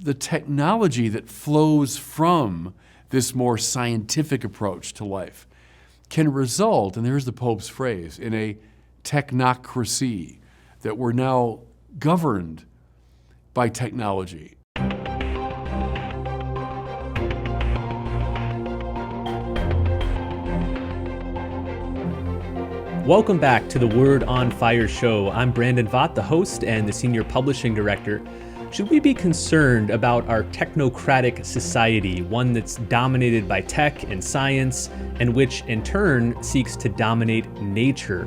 the technology that flows from this more scientific approach to life can result, and here's the Pope's phrase, in a technocracy, that we're now governed by technology. Welcome back to the Word on Fire show. I'm Brandon Vogt, the host and the senior publishing director. Should we be concerned about our technocratic society, one that's dominated by tech and science, and which in turn seeks to dominate nature?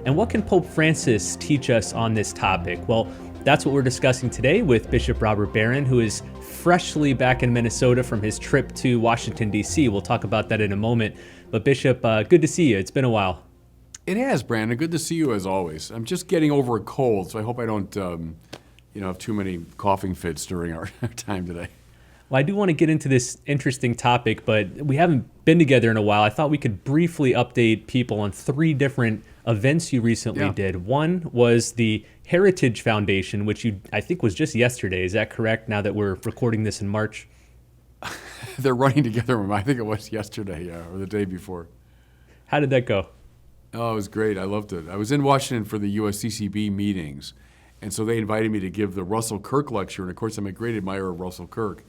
And what can Pope Francis teach us on this topic? Well, that's what we're discussing today with Bishop Robert Barron, who is freshly back in Minnesota from his trip to Washington, D.C. We'll talk about that in a moment. But Bishop, good to see you. It's been a while. It has, Brandon. Good to see you as always. I'm just getting over a cold, so I hope I don't have too many coughing fits during our time today. Well, I do want to get into this interesting topic, but we haven't been together in a while. I thought we could briefly update people on 3 different events you recently did. One was the Heritage Foundation, which I think was just yesterday. Is that correct, now that we're recording this in March? They're running together. I think it was yesterday, or the day before. How did that go? Oh, it was great. I loved it. I was in Washington for the USCCB meetings, and so they invited me to give the Russell Kirk lecture, and of course I'm a great admirer of Russell Kirk.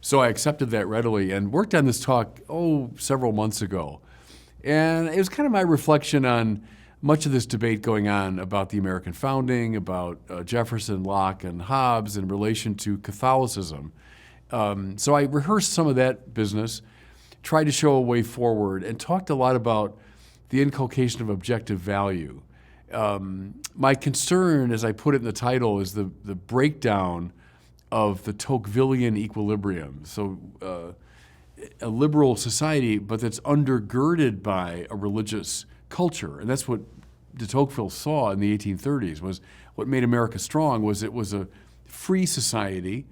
So I accepted that readily and worked on this talk, several months ago. And it was kind of my reflection on much of this debate going on about the American founding, about Jefferson, Locke, and Hobbes in relation to Catholicism. So I rehearsed some of that business, tried to show a way forward, and talked a lot about the inculcation of objective value. My concern, as I put it in the title, is the breakdown of the Tocquevillian equilibrium. So a liberal society, but that's undergirded by a religious culture. And that's what de Tocqueville saw in the 1830s, was what made America strong was it was a free society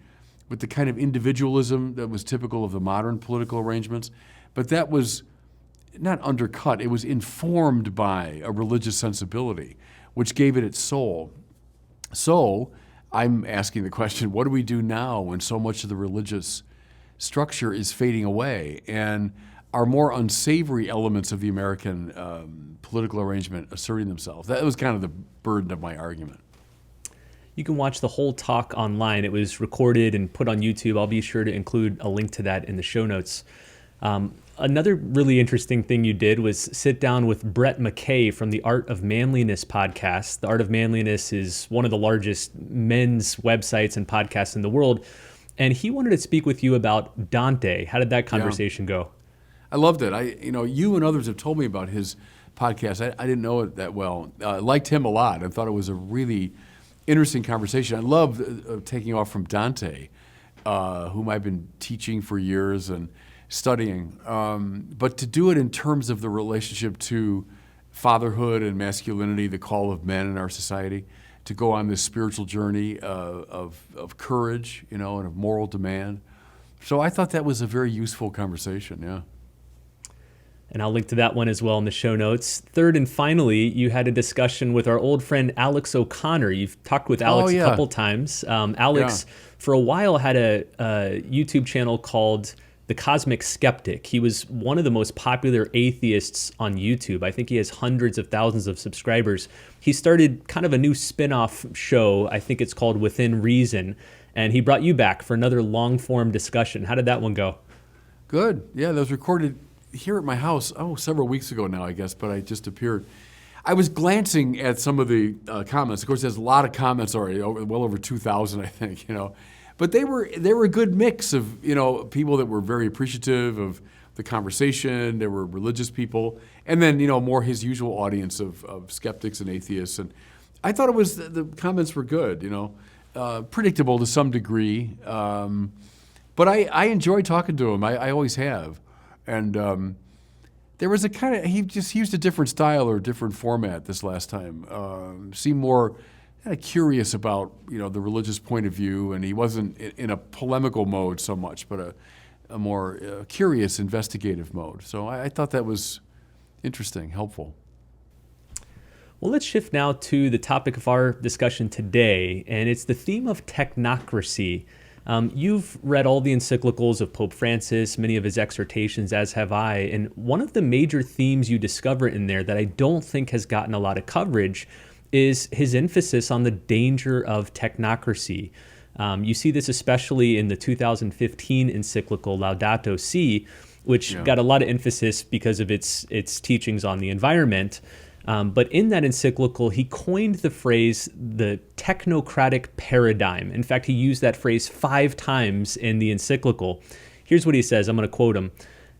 with the kind of individualism that was typical of the modern political arrangements, but that was not undercut, it was informed by a religious sensibility, which gave it its soul. So I'm asking the question, what do we do now when so much of the religious structure is fading away and are more unsavory elements of the American political arrangement asserting themselves? That was kind of the burden of my argument. You can watch the whole talk online. It was recorded and put on YouTube. I'll be sure to include a link to that in the show notes. Another really interesting thing you did was sit down with Brett McKay from the Art of Manliness podcast. The Art of Manliness is one of the largest men's websites and podcasts in the world. And he wanted to speak with you about Dante. How did that conversation go? I loved it. You and others have told me about his podcast. I didn't know it that well. I liked him a lot. I thought it was a really interesting conversation. I love taking off from Dante, whom I've been teaching for years and studying, but to do it in terms of the relationship to fatherhood and masculinity, the call of men in our society, to go on this spiritual journey of courage, and of moral demand. So I thought that was a very useful conversation, yeah. And I'll link to that one as well in the show notes. Third and finally, you had a discussion with our old friend Alex OConnor. You've talked with Alex a couple times. Alex, for a while, had a YouTube channel called The Cosmic Skeptic. He was one of the most popular atheists on YouTube. I think he has hundreds of thousands of subscribers. He started kind of a new spin-off show. I think it's called Within Reason. And he brought you back for another long-form discussion. How did that one go? Good. Yeah, that was recorded here at my house, several weeks ago now, I guess, but I just appeared. I was glancing at some of the comments. Of course, there's a lot of comments already, well over 2,000, I think, But they were a good mix of, people that were very appreciative of the conversation. There were religious people, and then, more his usual audience of skeptics and atheists. And I thought the comments were good, predictable to some degree. But I enjoyed talking to him. I always have. And there was he just used a different style or a different format this last time. Seemed more kind of curious about, the religious point of view, and he wasn't in a polemical mode so much, but a more curious, investigative mode. So I thought that was interesting, helpful. Well, let's shift now to the topic of our discussion today, and it's the theme of technocracy. You've read all the encyclicals of Pope Francis, many of his exhortations, as have I. And one of the major themes you discover in there that I don't think has gotten a lot of coverage is his emphasis on the danger of technocracy. You see this especially in the 2015 encyclical Laudato Si, which got a lot of emphasis because of its teachings on the environment. But in that encyclical, he coined the phrase the technocratic paradigm. In fact, he used that phrase 5 times in the encyclical. Here's what he says. I'm going to quote him.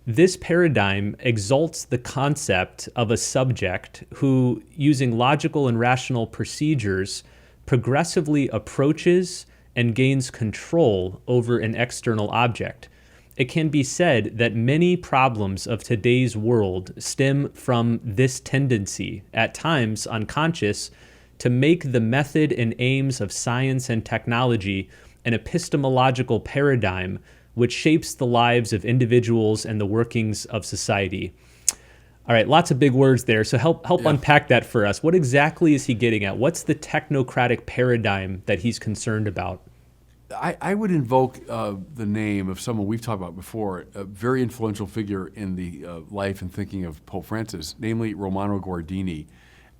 This paradigm exalts the concept of a subject who, using logical and rational procedures, progressively approaches and gains control over an external object. It can be said that many problems of today's world stem from this tendency, at times unconscious, to make the method and aims of science and technology an epistemological paradigm which shapes the lives of individuals and the workings of society. All right, lots of big words there. So help unpack that for us. What exactly is he getting at? What's the technocratic paradigm that he's concerned about? I would invoke the name of someone we've talked about before, a very influential figure in the life and thinking of Pope Francis, namely Romano Guardini,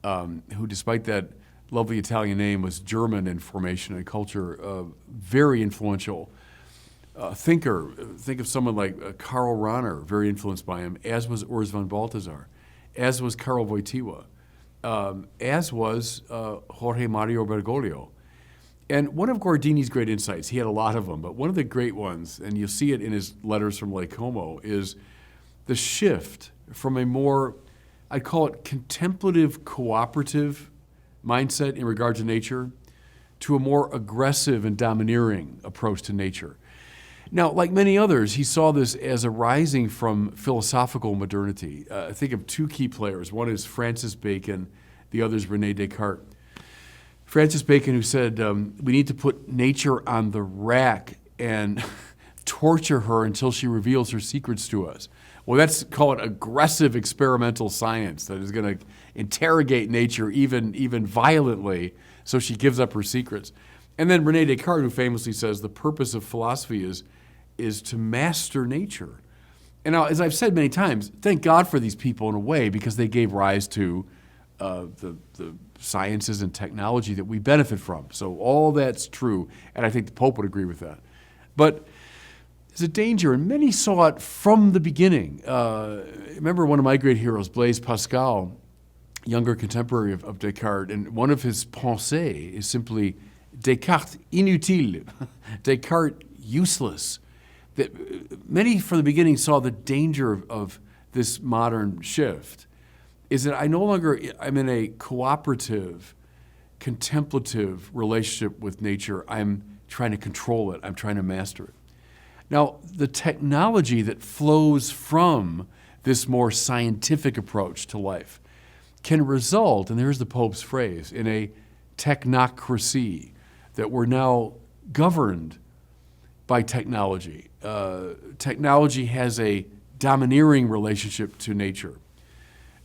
who, despite that lovely Italian name, was German in formation and culture, very influential thinker. Think of someone like Karl Rahner, very influenced by him, as was Urs von Balthasar, as was Karl Wojtyła, as was Jorge Mario Bergoglio. And one of Guardini's great insights, he had a lot of them, but one of the great ones, and you'll see it in his letters from Lake Como, is the shift from a more, I'd call it contemplative, cooperative mindset in regard to nature to a more aggressive and domineering approach to nature. Now, like many others, he saw this as arising from philosophical modernity. I think of 2 key players. One is Francis Bacon, the other is René Descartes. Francis Bacon, who said, we need to put nature on the rack and torture her until she reveals her secrets to us. Well, that's called aggressive experimental science that is going to interrogate nature even violently so she gives up her secrets. And then René Descartes, who famously says the purpose of philosophy is to master nature. And now, as I've said many times, thank God for these people in a way, because they gave rise to the sciences and technology that we benefit from. So all that's true, and I think the Pope would agree with that. But there's a danger, and many saw it from the beginning. Remember one of my great heroes, Blaise Pascal, younger contemporary of Descartes, and one of his pensées is simply Descartes inutile, Descartes useless. That many from the beginning saw the danger of this modern shift, is that I'm in a cooperative, contemplative relationship with nature. I'm trying to control it. I'm trying to master it. Now, the technology that flows from this more scientific approach to life can result, and there's the Pope's phrase, in a technocracy, that we're now governed by technology. Technology has a domineering relationship to nature.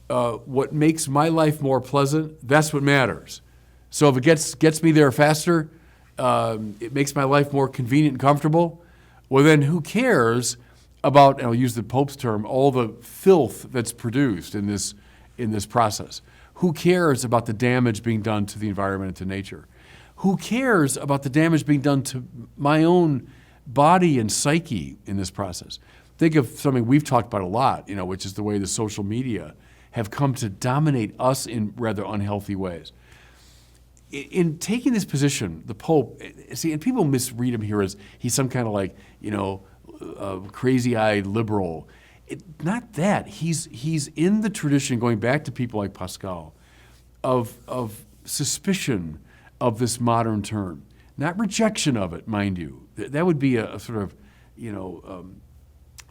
What makes my life more pleasant, that's what matters. So if it gets me there faster, it makes my life more convenient and comfortable, well then who cares about, and I'll use the Pope's term, all the filth that's produced in this process? Who cares about the damage being done to the environment and to nature? Who cares about the damage being done to my own body and psyche in this process? Think of something we've talked about a lot, which is the way the social media have come to dominate us in rather unhealthy ways. In taking this position, the Pope, and people misread him here as he's some kind of crazy-eyed liberal. Not that. He's in the tradition, going back to people like Pascal, of suspicion of this modern term. Not rejection of it, mind you. That would be a sort of,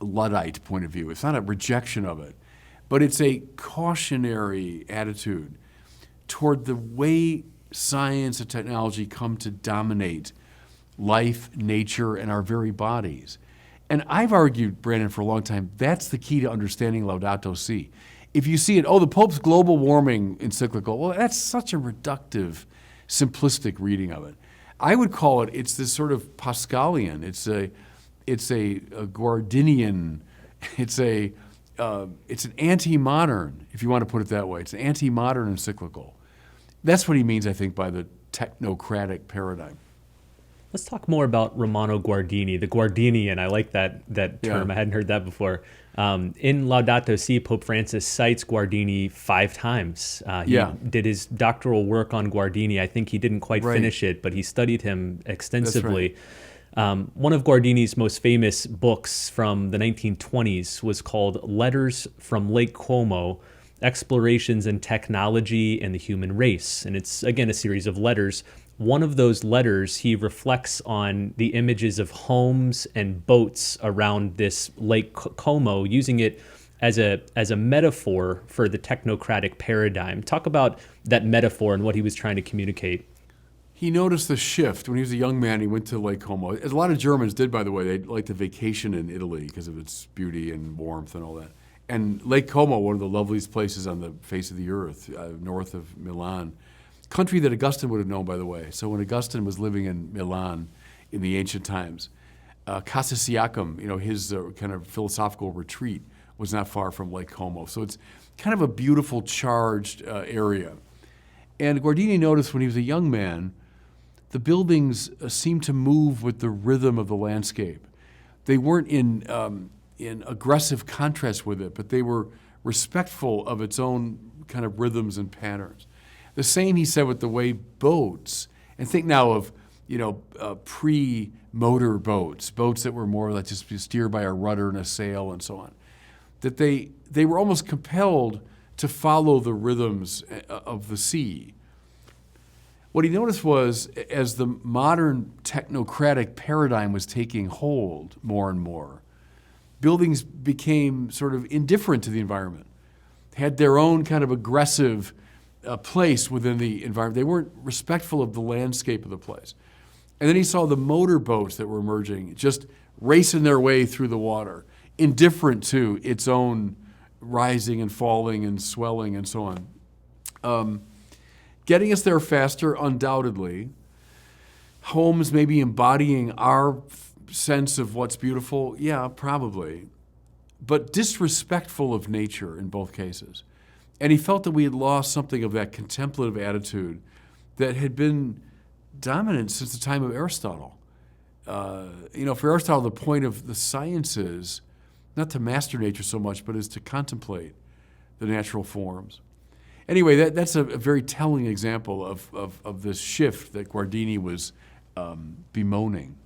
Luddite point of view. It's not a rejection of it, but it's a cautionary attitude toward the way science and technology come to dominate life, nature, and our very bodies. And I've argued, Brandon, for a long time, that's the key to understanding Laudato Si. If you see it, the Pope's global warming encyclical, well, that's such a reductive, simplistic reading of it. I would call it's this sort of Pascalian. It's a Guardinian. It's an anti-modern, if you want to put it that way. It's an anti-modern encyclical. That's what he means, I think, by the technocratic paradigm. Let's talk more about Romano Guardini, the Guardinian. I like that term. Yeah. I hadn't heard that before. In Laudato Si, Pope Francis cites Guardini 5 times. He did his doctoral work on Guardini. I think he didn't quite finish it, but he studied him extensively. One of Guardini's most famous books from the 1920s was called Letters from Lake Como, Explorations in Technology and the Human Race. And it's, again, a series of letters. One of those letters, he reflects on the images of homes and boats around this Lake Como, using it as a metaphor for the technocratic paradigm. Talk about that metaphor and what he was trying to communicate. He noticed the shift. When he was a young man, he went to Lake Como. As a lot of Germans did, by the way. They liked to vacation in Italy because of its beauty and warmth and all that. And Lake Como, one of the loveliest places on the face of the earth, north of Milan. Country that Augustine would have known, by the way. So when Augustine was living in Milan in the ancient times, Casa Siacum, his kind of philosophical retreat, was not far from Lake Como. So it's kind of a beautiful, charged area. And Guardini noticed when he was a young man, the buildings seemed to move with the rhythm of the landscape. They weren't in aggressive contrast with it, but they were respectful of its own kind of rhythms and patterns. The same, he said, with the way boats, and think now of, pre-motor boats that were more like just steered by a rudder and a sail and so on, that they were almost compelled to follow the rhythms of the sea. What he noticed was, as the modern technocratic paradigm was taking hold more and more, buildings became sort of indifferent to the environment, had their own kind of aggressive place within the environment. They weren't respectful of the landscape of the place. And then he saw the motor boats that were emerging, just racing their way through the water, indifferent to its own rising and falling and swelling and so on. Getting us there faster, undoubtedly. Homes maybe embodying our sense of what's beautiful, yeah, probably. But disrespectful of nature in both cases. And he felt that we had lost something of that contemplative attitude that had been dominant since the time of Aristotle. For Aristotle, the point of the sciences, not to master nature so much, but is to contemplate the natural forms. Anyway, that's a very telling example of this shift that Guardini was bemoaning.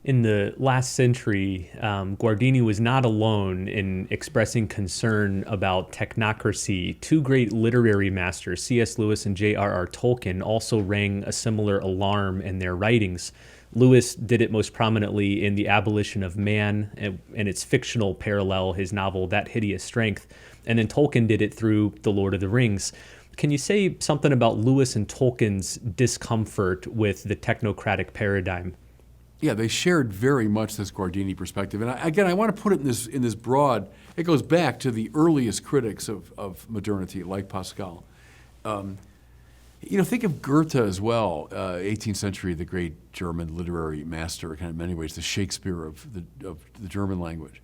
In the last century, Guardini was not alone in expressing concern about technocracy. 2 great literary masters, C.S. Lewis and J.R.R. Tolkien, also rang a similar alarm in their writings. Lewis did it most prominently in The Abolition of Man and its fictional parallel, his novel That Hideous Strength. And then Tolkien did it through The Lord of the Rings. Can you say something about Lewis and Tolkien's discomfort with the technocratic paradigm? Yeah, they shared very much this Guardini perspective. And I want to put it in this broad, it goes back to the earliest critics of modernity, like Pascal. Think of Goethe as well, 18th century, the great German literary master, kind of in many ways, the Shakespeare of the German language.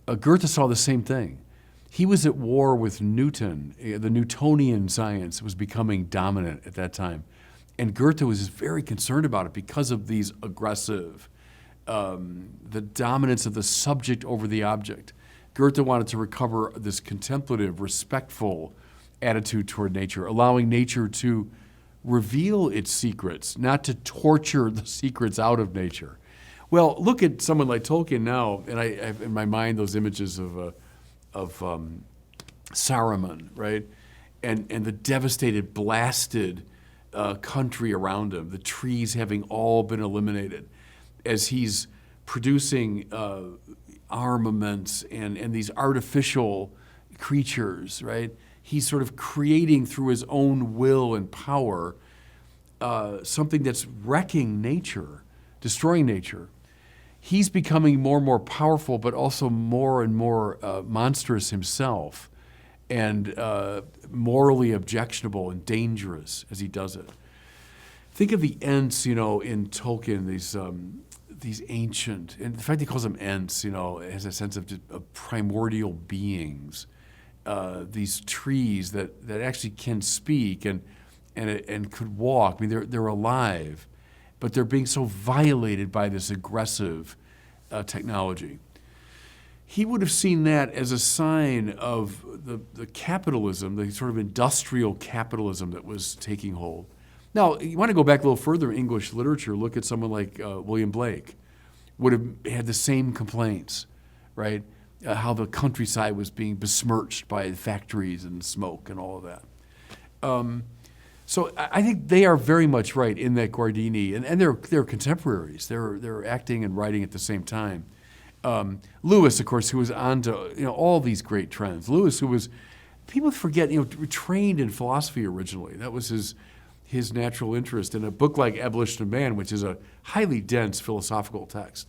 Goethe saw the same thing. He was at war with Newton. The Newtonian science was becoming dominant at that time. And Goethe was very concerned about it because of these aggressive, the dominance of the subject over the object. Goethe wanted to recover this contemplative, respectful attitude toward nature, allowing nature to reveal its secrets, not to torture the secrets out of nature. Well, look at someone like Tolkien now, and I have in my mind those images of Saruman, right? And the devastated, blasted country around him, the trees having all been eliminated, as he's producing armaments and these artificial creatures, right? He's sort of creating through his own will and power something that's wrecking nature, destroying nature. He's becoming more and more powerful, but also more and more monstrous himself, and morally objectionable and dangerous as he does it. Think of the Ents, in Tolkien, these ancient, and the fact he calls them Ents, has a sense of just primordial beings. These trees that actually can speak and could walk. I mean, they're alive, but they're being so violated by this aggressive technology. He would have seen that as a sign of the capitalism, the sort of industrial capitalism that was taking hold. Now, you want to go back a little further in English literature, look at someone like William Blake, would have had the same complaints, right? How the countryside was being besmirched by factories and smoke and all of that. So I think they are very much right in that Guardini, and they're contemporaries. They're acting and writing at the same time. Lewis, of course, who was on to all these great trends. Lewis, who was, people forget, trained in philosophy originally. That was his natural interest in a book like Abolition of Man, which is a highly dense philosophical text.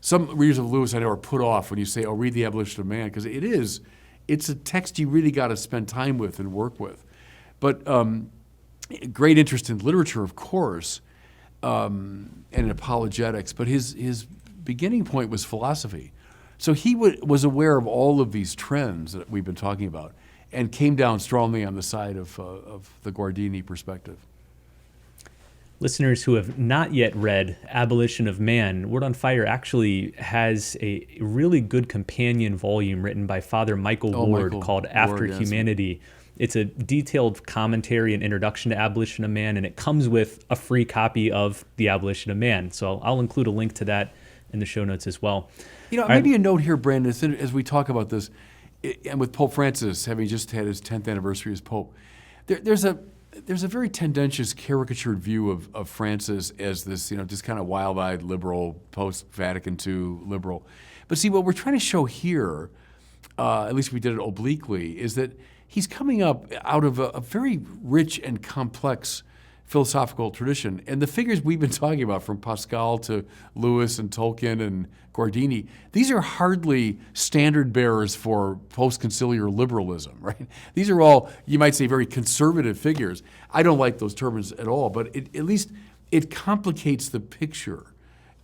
Some readers of Lewis I know are put off when you say, read the Abolition of Man, because it's a text you really got to spend time with and work with. But great interest in literature, of course, and in apologetics, but his beginning point was philosophy. So he was aware of all of these trends that we've been talking about and came down strongly on the side of the Guardini perspective. Listeners who have not yet read Abolition of Man, Word on Fire actually has a really good companion volume written by Father Michael Ward called After Humanity. It's a detailed commentary and introduction to Abolition of Man, and it comes with a free copy of The Abolition of Man. So I'll include a link to that in the show notes as well. Maybe a note here, Brandon, as we talk about this, and with Pope Francis having just had his 10th anniversary as Pope, there's a very tendentious, caricatured view of Francis as this, just kind of wild-eyed liberal, post-Vatican II liberal. But see, what we're trying to show here, at least we did it obliquely, is that he's coming up out of a very rich and complex philosophical tradition. And the figures we've been talking about, from Pascal to Lewis and Tolkien and Guardini, these are hardly standard bearers for post-conciliar liberalism, right? These are all, you might say, very conservative figures. I don't like those terms at all, but at least it complicates the picture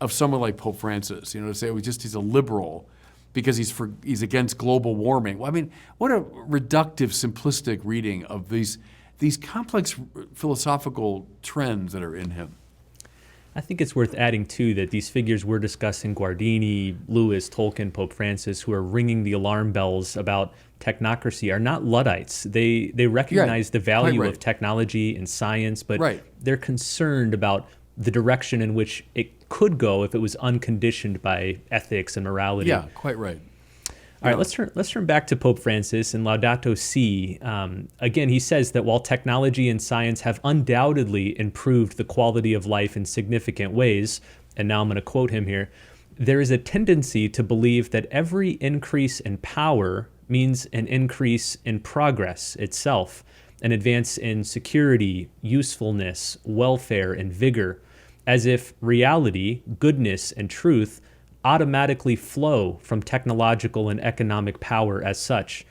of someone like Pope Francis, to say he's a liberal because he's against global warming. Well, I mean, what a reductive, simplistic reading of these complex philosophical trends that are in him. I think it's worth adding, too, that these figures we're discussing, Guardini, Lewis, Tolkien, Pope Francis, who are ringing the alarm bells about technocracy, are not Luddites. They recognize the value of technology and science, but they're concerned about the direction in which it could go if it was unconditioned by ethics and morality. Yeah, quite right. All right, let's turn back to Pope Francis and Laudato Si. Again, he says that while technology and science have undoubtedly improved the quality of life in significant ways, and now I'm going to quote him here, there is a tendency to believe that every increase in power means an increase in progress itself, an advance in security, usefulness, welfare, and vigor, as if reality, goodness, and truth automatically flow from technological and economic power as such.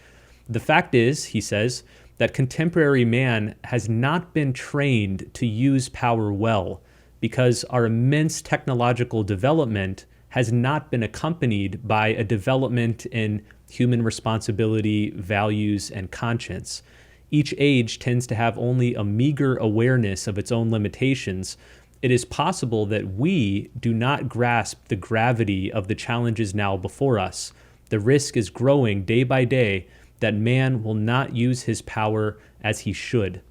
The fact is, he says, that contemporary man has not been trained to use power well because our immense technological development has not been accompanied by a development in human responsibility, values, and conscience. Each age tends to have only a meager awareness of its own limitations. It is possible that we do not grasp the gravity of the challenges now before us. The risk is growing day by day that man will not use his power as he should.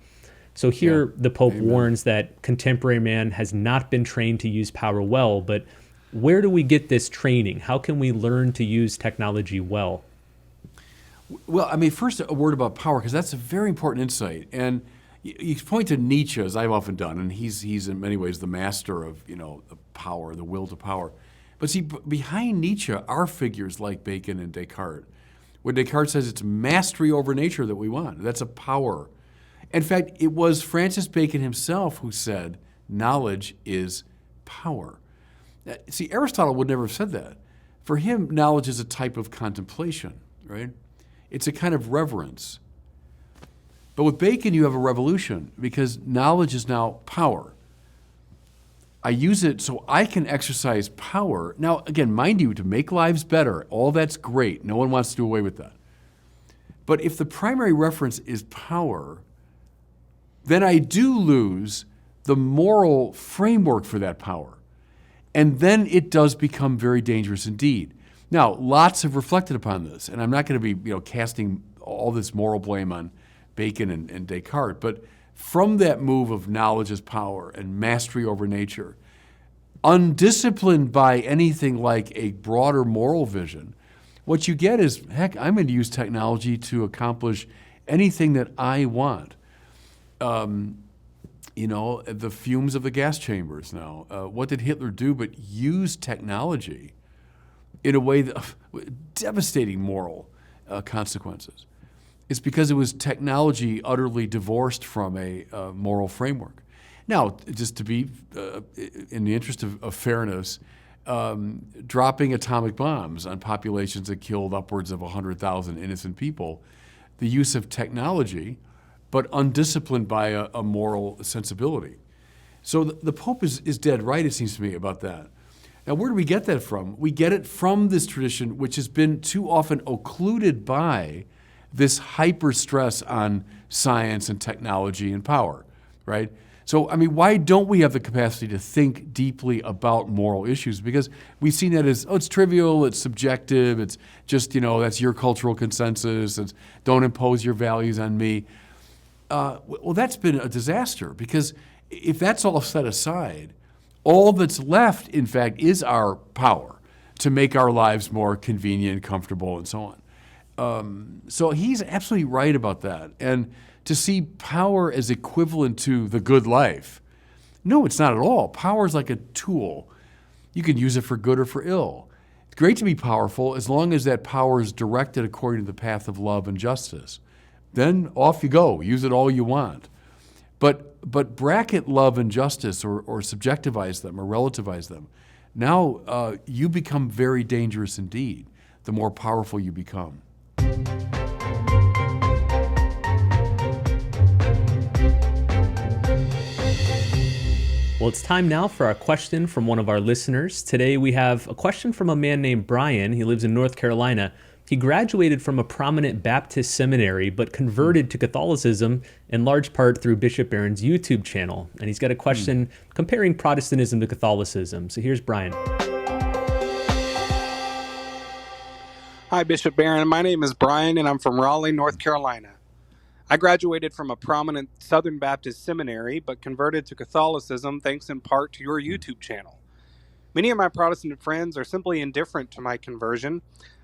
So here the Pope warns that contemporary man has not been trained to use power well, but where do we get this training? How can we learn to use technology well? Well, I mean, first a word about power, because that's a very important insight. And you point to Nietzsche, as I've often done, and he's in many ways the master of, the power, the will to power. But see, behind Nietzsche are figures like Bacon and Descartes. When Descartes says it's mastery over nature that we want, that's a power. In fact, it was Francis Bacon himself who said, knowledge is power. See, Aristotle would never have said that. For him, knowledge is a type of contemplation, right? It's a kind of reverence. But with Bacon, you have a revolution because knowledge is now power. I use it so I can exercise power. Now, again, mind you, to make lives better, all that's great. No one wants to do away with that. But if the primary reference is power, then I do lose the moral framework for that power. And then it does become very dangerous indeed. Now, lots have reflected upon this, and I'm not going to be casting all this moral blame on Bacon and Descartes, but from that move of knowledge as power and mastery over nature, undisciplined by anything like a broader moral vision, what you get is, heck, I'm going to use technology to accomplish anything that I want. The fumes of the gas chambers now. What did Hitler do but use technology in a way that devastating moral consequences? It's because it was technology utterly divorced from a moral framework. Now, just to be, in the interest of fairness, dropping atomic bombs on populations that killed upwards of 100,000 innocent people, the use of technology, but undisciplined by a moral sensibility. So the Pope is dead right, it seems to me, about that. Now, where do we get that from? We get it from this tradition, which has been too often occluded by this hyper stress on science and technology and power, right? So, why don't we have the capacity to think deeply about moral issues? Because we've seen that as, it's trivial, it's subjective, it's just, that's your cultural consensus, it's don't impose your values on me. Well, that's been a disaster, because if that's all set aside, all that's left, in fact, is our power to make our lives more convenient, comfortable, and so on. So he's absolutely right about that. And to see power as equivalent to the good life, no, it's not at all. Power is like a tool. You can use it for good or for ill. It's great to be powerful as long as that power is directed according to the path of love and justice. Then off you go. Use it all you want. But bracket love and justice or subjectivize them or relativize them. Now you become very dangerous indeed, the more powerful you become. Well, it's time now for our question from one of our listeners. Today we have a question from a man named Brian. He lives in North Carolina. He graduated from a prominent Baptist seminary, but converted to Catholicism in large part through Bishop Barron's YouTube channel. And he's got a question comparing Protestantism to Catholicism. So here's Brian. Hi, Bishop Barron. My name is Brian, and I'm from Raleigh, North Carolina. I graduated from a prominent Southern Baptist seminary, but converted to Catholicism thanks in part to your YouTube channel. Many of my Protestant friends are simply indifferent to my conversion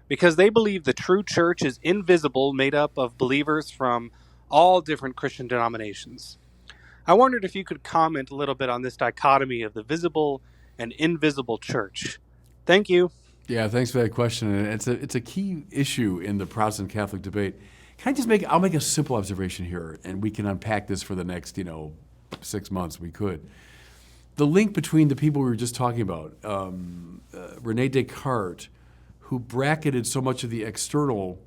because they believe the true church is invisible, made up of believers from all different Christian denominations. I wondered if you could comment a little bit on this dichotomy of the visible and invisible church. Thank you. Yeah, thanks for that question. And it's a key issue in the Protestant Catholic debate. Can I just I'll make a simple observation here, and we can unpack this for the next, 6 months. We could. The link between the people we were just talking about, René Descartes, who bracketed so much of the external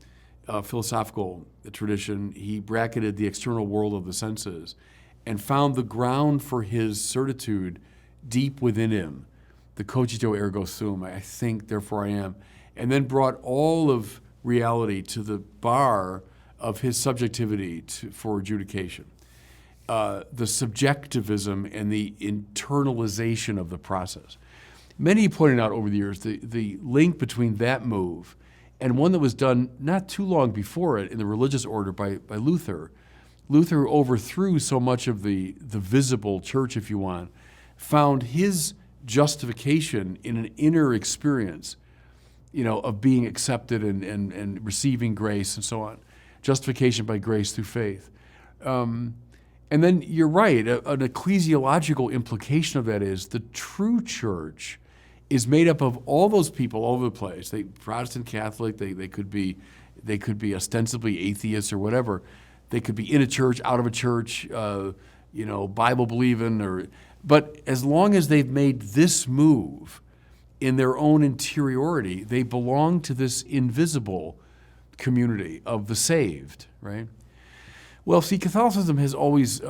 philosophical tradition, he bracketed the external world of the senses, and found the ground for his certitude deep within him, the cogito ergo sum, I think, therefore I am, and then brought all of reality to the bar of his subjectivity for adjudication. The subjectivism and the internalization of the process. Many pointed out over the years the link between that move and one that was done not too long before it in the religious order by Luther. Luther overthrew so much of the visible church, if you want, found his justification in an inner experience, of being accepted and receiving grace and so on. Justification by grace through faith. And then you're right, an ecclesiological implication of that is the true church is made up of all those people all over the place. Protestant, Catholic, they could be ostensibly atheists or whatever. They could be in a church, out of a church, Bible believing, but as long as they've made this move in their own interiority, they belong to this invisible community of the saved, right? Well, see, Catholicism has always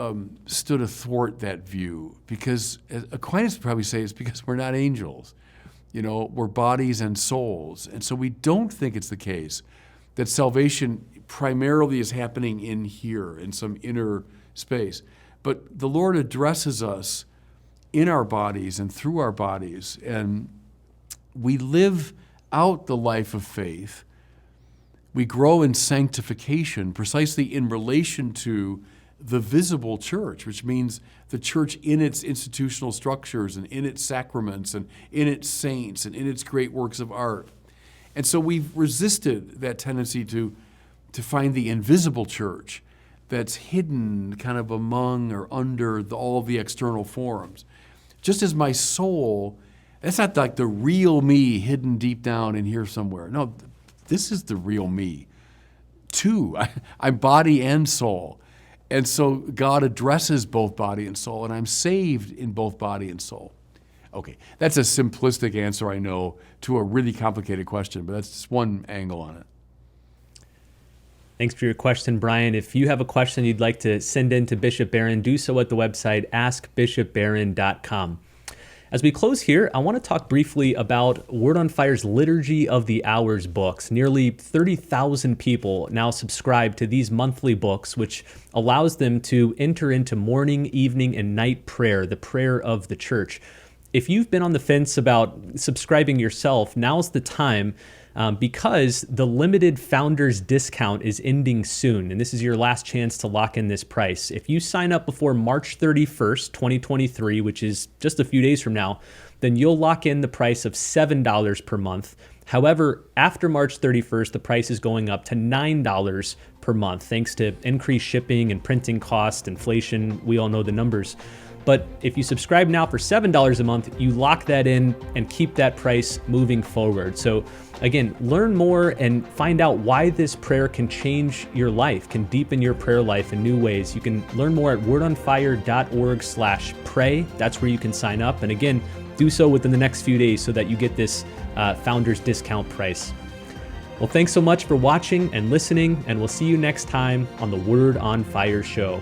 stood athwart that view because, as Aquinas would probably say, it's because we're not angels. We're bodies and souls. And so we don't think it's the case that salvation primarily is happening in here, in some inner space. But the Lord addresses us in our bodies and through our bodies, and we live out the life of faith. We grow in sanctification precisely in relation to the visible church, which means the church in its institutional structures and in its sacraments and in its saints and in its great works of art. And so we've resisted that tendency to find the invisible church that's hidden kind of among or under all the external forms. Just as my soul, that's not like the real me hidden deep down in here somewhere. No, this is the real me, too. I'm body and soul. And so God addresses both body and soul, and I'm saved in both body and soul. Okay, that's a simplistic answer, I know, to a really complicated question, but that's just one angle on it. Thanks for your question, Brian. If you have a question you'd like to send in to Bishop Barron, do so at the website askbishopbarron.com. As we close here, I want to talk briefly about Word on Fire's Liturgy of the Hours books. Nearly 30,000 people now subscribe to these monthly books, which allows them to enter into morning, evening, and night prayer, the prayer of the church. If you've been on the fence about subscribing yourself, now's the time. Because the limited founders discount is ending soon, and this is your last chance to lock in this price. If you sign up before March 31st, 2023, which is just a few days from now, then you'll lock in the price of $7 per month. However, after March 31st, the price is going up to $9 per month, thanks to increased shipping and printing cost, inflation. We all know the numbers. But if you subscribe now for $7 a month, you lock that in and keep that price moving forward. So again, learn more and find out why this prayer can change your life, can deepen your prayer life in new ways. You can learn more at wordonfire.org/pray. That's where you can sign up. And again, do so within the next few days so that you get this founder's discount price. Well, thanks so much for watching and listening, and we'll see you next time on the Word on Fire show.